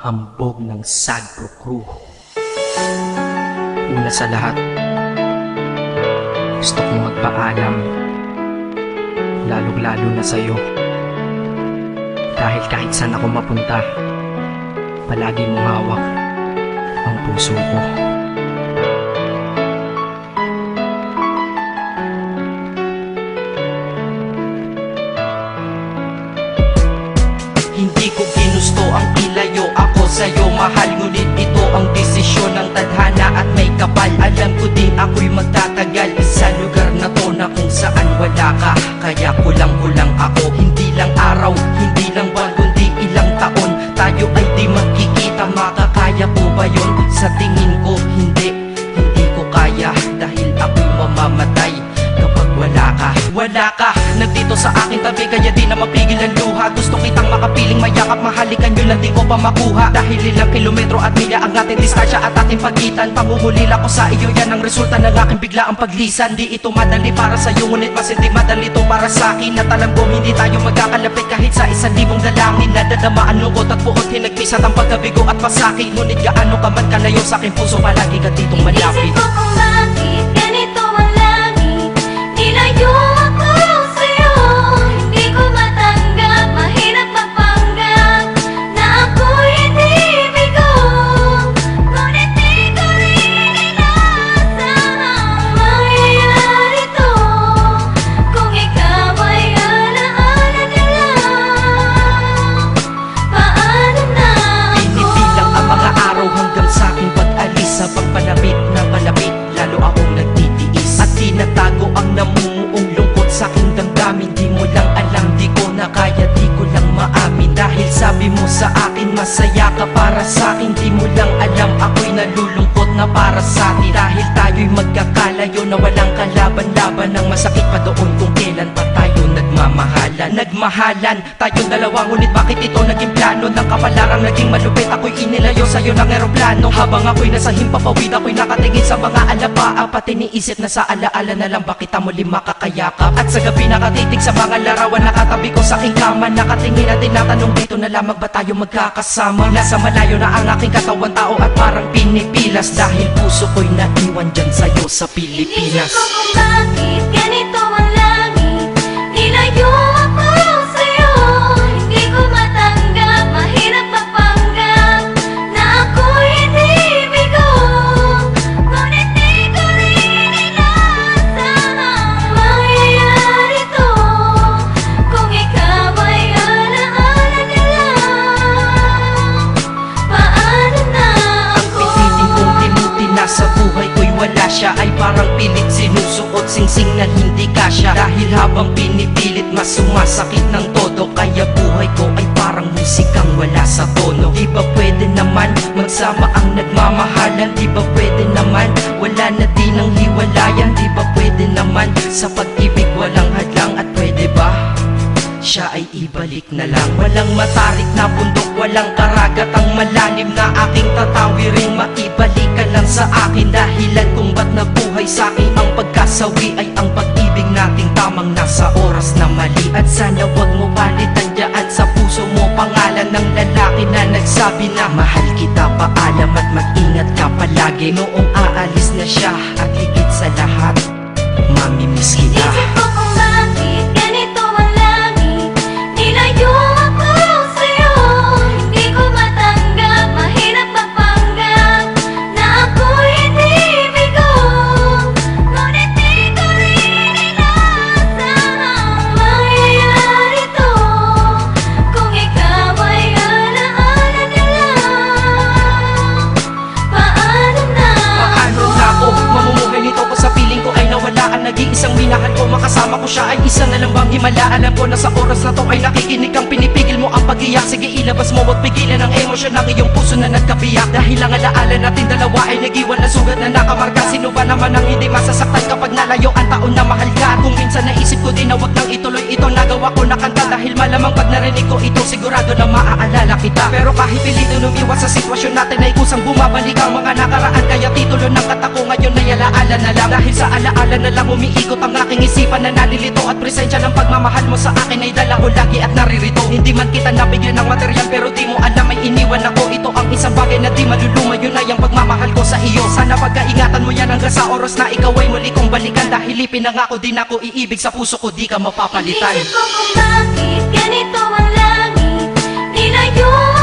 hambog ng Sagpro Crew. Una sa lahat, gusto kong magpaalam, lalong-lalo na sa'yo. Dahil kahit saan ako mapunta, palagi mong hawak ang puso ko. Hindi ko ginusto ang ilayo ako sa'yo, mahal. Ngunit ito ang desisyon ng tadhana at may kapal. Alam ko di ako'y magtatagal sa lugar na to na kung saan wala ka. Kaya kulang-kulang ako, hindi lang araw, hindi lang buwan, kundi ilang taon. Tayo ay di magkikita, makakaya po ba yun? Sa tingin ko hindi ko kaya. Dahil ako'y mamamatay kapag wala ka. Wala ka, nandito sa aking tabi, kaya di na mapigil ang luha. Gusto kitang makapiling, mayakap, mahalikan yun lang di ko pa makuha. Dahil ilang kilometro at milya ang ating distansya at ating pagitan. Pangungulila ko sa iyo, yan ang resulta ng aking biglaang paglisan. Di ito madali para sa'yo, ngunit mas hindi madali to para sa'kin. At alam ko hindi tayo magkakalapit kahit sa 1,000 dalangin. Nadadamaan lungkot at buot, hinagpisat ang pagkabigo at pasakit. Ngunit gaano ka man kalayo sa aking puso, palagi ka ditong malapit. Isip ko kung bakit ganito ang langit, nilayo ako sa'yo. Hindi ko matanggap, mahirap magpanggap na ako'y hindi bigo. Ngunit di ko rin inasahang mangyayari to. Kung ikaw ay alaala na lang, paano na ako? Pinipilang ang mga araw hanggang sa aking pag-alis. Sa pagpalapit na palapit, lalo akong nagtitiis. At tinatago ang namumuong lungkot sa aking damdamin. Di mo lang alam, di ko na kaya, di ko lang maamin. Dahil sabi mo sa akin, masaya ka para sa akin. Di mo lang alam, ako'y nalulungkot na para sa atin. Dahil tayo'y magkakalayo na walang kalaban-laban. Ang masakit pa doon kung kailan pa tayo nagmamahalan. Nagmahalan tayong dalawa, ngunit bakit ito naging plano? Ng kapalarang naging malupit, ako'y inilayo sa'yo ng eroplano. Habang ako'y nasa himpapawid, ako'y nakatingin sa mga alapaa. Pati niisip na sa alaala na lang, bakit muli makakayakap? At sa gabi nakatitig sa mga larawan, nakatabi ko sa aking kama. Nakatingin at tinatanong, dito na lamang ba tayo magkakasama? Nasa malayo na ang aking katawan, tao at parang pinipilas. Dahil puso ko'y naiwan dyan sa'yo sa Pilipinas. Inisip ko kung bakit ganito ang langit, nilayo ako sa'yo. Hindi ko matanggap, mahirap magpanggap na ako'y hindi bigo. Ngunit di ko rin inasahang mangyayari to. Kung ikaw ay alaala na lang, paano na Ang ako? pilitin kong limuti na sa buhay ko'y wala siya, ay parang pilit sinusuot, singsing na hindi kasya. Dahil habang pinipilit, mas sumasakit ng todo. Kaya buhay ko ay parang musikang wala sa tono. Di ba pwede naman magsama ang nagmamahalan? Di ba pwede naman wala na din ang hiwalayan? Di ba pwede naman sa pag-ibig walang hadlang? At pwede ba siya ay ibalik na lang? Walang matarik na bundok, walang karagat ang malalim na aking tatawiring. Maibalik ka lang sa akin, dahilan kung ba't nabuhay sa akin ang pagkasawi ay ang pag-ibig nating tamang nasa oras na mali. At sana wag mo palitan dyan sa puso mo pangalan ng lalaki na nagsabi na mahal kita, paalam at mag-ingat ka palagi. Noong aalis na siya at higit sa lahat, mamimiss kita. Isip ko kung bakit ganito ang langit, nilayo ako sa'yo. Hindi ko matanggap, mahirap magpanggap na ako'y hindi bigo. Ngunit di ko rin inasahang mangyayari to. Kung ikaw ay alaala na lang, paano na Paano na ako mamumuhay nito ko sa piling ko ay nawala ang nag-iisang minahal ko? Makasama ko siya ay isa na lang bang himala? Alam ko na sa oras na to ay nakikinig kang pinipigil mo ang pag-iyak. Sige ilabas mo, wag pigilan ang emosyon ng iyong puso na nagkabiyak. Dahil ang alaala natin dalawa ay nag-iwan na sugat na nakamarka. Sino ba naman ang hindi masasaktan kapag nalayo ang taon na mahal ka? Kung minsan naisip ko din na wag nang ituloy ito, nagawa ko na kanta. Dahil malamang pag narinig ko ito, sigurado na maaalala kita. Pero kahit pilitin umiwas sa sitwasyon natin ay kusang bumabalik ang mga nakaraan. Kaya titulo ng kata ko ngayon ay alaala na lang. Dahil sa alaala na lang umiikot ang aking isipan na nalilito. At presensya ng pagmamahal mo sa akin ay dala ko lagi at naririto. Hindi man kita nabigyan ng material, pero di mo alam ay iniwan ako. Ito ang isang bagay na di maluluma, yun ay ang pagmamahal ko sa iyo. Sana pagkaingatan mo yan hanggang sa oras na ikaw ay muli kong balikan. Dahil ipinangako din ako iibig sa puso ko, di ka mapapalitan. Inisip ko kung bakit ganito ang langit. Nilayo